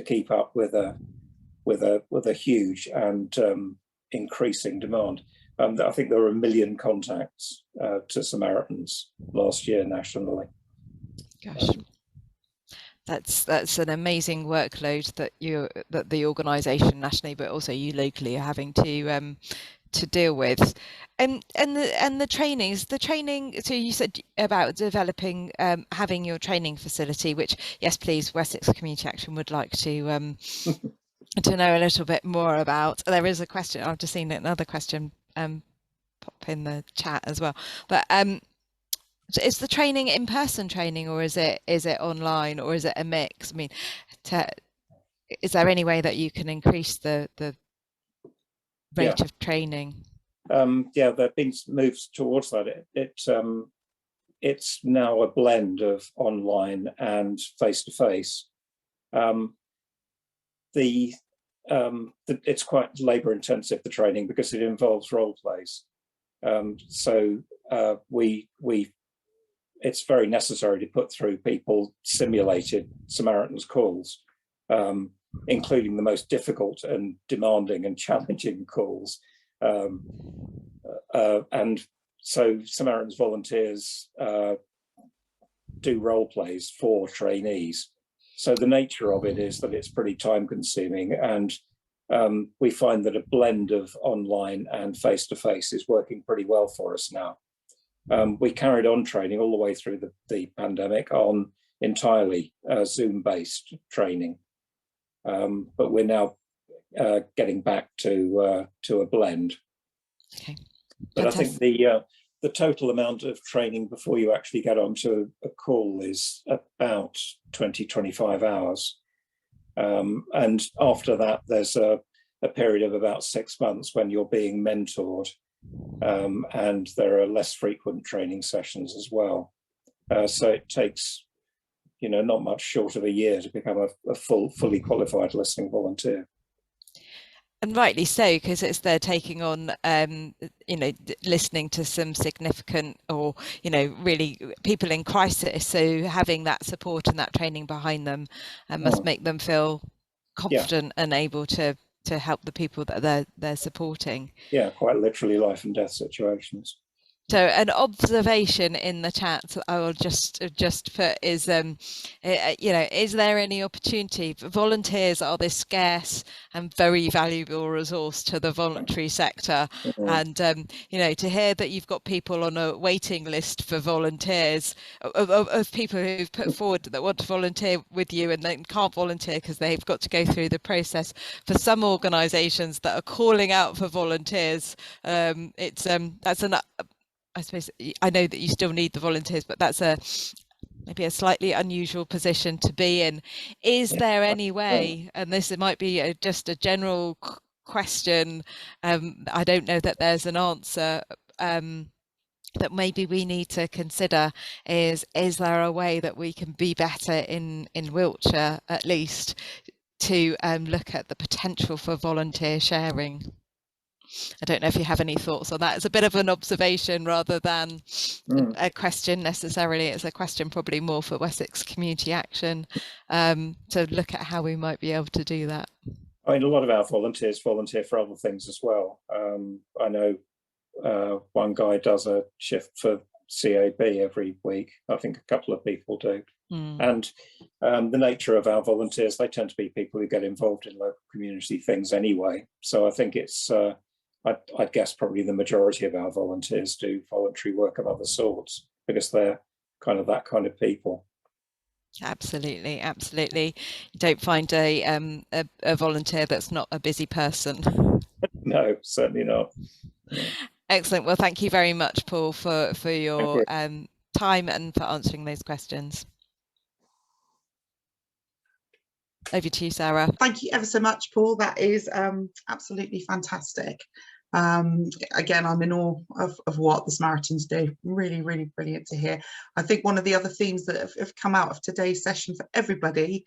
keep up with a huge and increasing demand. I think there were 1 million contacts to Samaritans last year nationally. Gosh, that's an amazing workload that the organisation nationally, but also you locally, are having to deal with. And the training. So you said about developing, having your training facility, which, yes, please, Wessex Community Action would like to know a little bit more about. There is a question. I've just seen another question pop in the chat as well. But so is the training in-person training, or is it online, or is it a mix? I mean, is there any way that you can increase the rate of training? Yeah, there have been moves towards that. It's now a blend of online and face-to-face. It's quite labour intensive, the training, because it involves role plays. So it's very necessary to put through people simulated Samaritans calls, including the most difficult and demanding and challenging calls. And so Samaritans volunteers do role plays for trainees. So the nature of it is that it's pretty time consuming, and we find that a blend of online and face-to-face is working pretty well for us now. We carried on training all the way through the pandemic on entirely Zoom-based training, but we're now getting back to a blend. Okay. But fantastic. I think the total amount of training before you actually get onto a call is about 20-25 hours. And after that, there's a period of about 6 months when you're being mentored, and there are less frequent training sessions as well. So it takes, not much short of a year to become a fully qualified listening volunteer. And rightly so, because they're taking on, listening to some significant or, really people in crisis. So having that support and that training behind them must make them feel confident and able to help the people that they're supporting. Yeah, quite literally life and death situations. So an observation in the chat I will just put is, is there any opportunity? Volunteers are this scarce and very valuable resource to the voluntary sector. And, to hear that you've got people on a waiting list for volunteers, of people who've put forward that want to volunteer with you and then can't volunteer because they've got to go through the process. For some organisations that are calling out for volunteers, I suppose I know that you still need the volunteers, but that's maybe a slightly unusual position to be in. Is there any way, and this might be just a general question, I don't know that there's an answer, that maybe we need to consider, is there a way that we can be better in Wiltshire, at least, to look at the potential for volunteer sharing? I don't know if you have any thoughts on that. It's a bit of an observation rather than a question necessarily. It's a question probably more for Wessex Community Action, to look at how we might be able to do that. I mean, a lot of our volunteers volunteer for other things as well. I know one guy does a shift for CAB every week. I think a couple of people do. And the nature of our volunteers, they tend to be people who get involved in local community things anyway. So I think it's I'd guess probably the majority of our volunteers do voluntary work of other sorts because they're kind of that kind of people. Absolutely. You don't find a volunteer that's not a busy person. No, certainly not. Excellent. Well, thank you very much, Paul, for your time and for answering those questions. Over to you, Sarah. Thank you ever so much, Paul. That is absolutely fantastic. Again, I'm in awe of what the Samaritans do. Really, really brilliant to hear. I think one of the other themes that have come out of today's session for everybody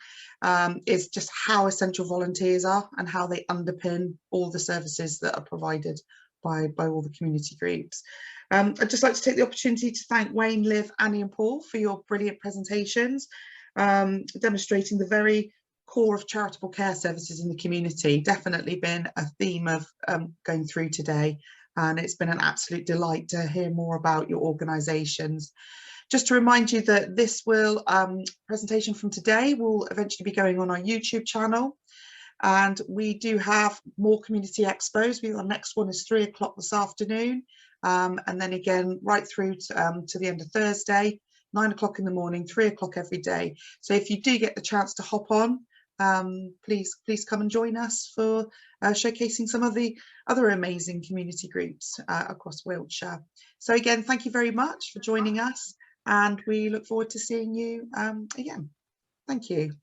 is just how essential volunteers are and how they underpin all the services that are provided by all the community groups. I'd just like to take the opportunity to thank Wayne, Liv, Annie and Paul for your brilliant presentations, demonstrating the very core of charitable care services in the community. Definitely been a theme of going through today, and it's been an absolute delight to hear more about your organisations. Just to remind you that this presentation from today will eventually be going on our YouTube channel, and we do have more community expos. Our next one is 3 o'clock this afternoon, and then again right through to the end of Thursday, 9 o'clock in the morning, 3 o'clock every day. So if you do get the chance to hop on, please come and join us for showcasing some of the other amazing community groups across Wiltshire. So again, thank you very much for joining us, and we look forward to seeing you again. Thank you.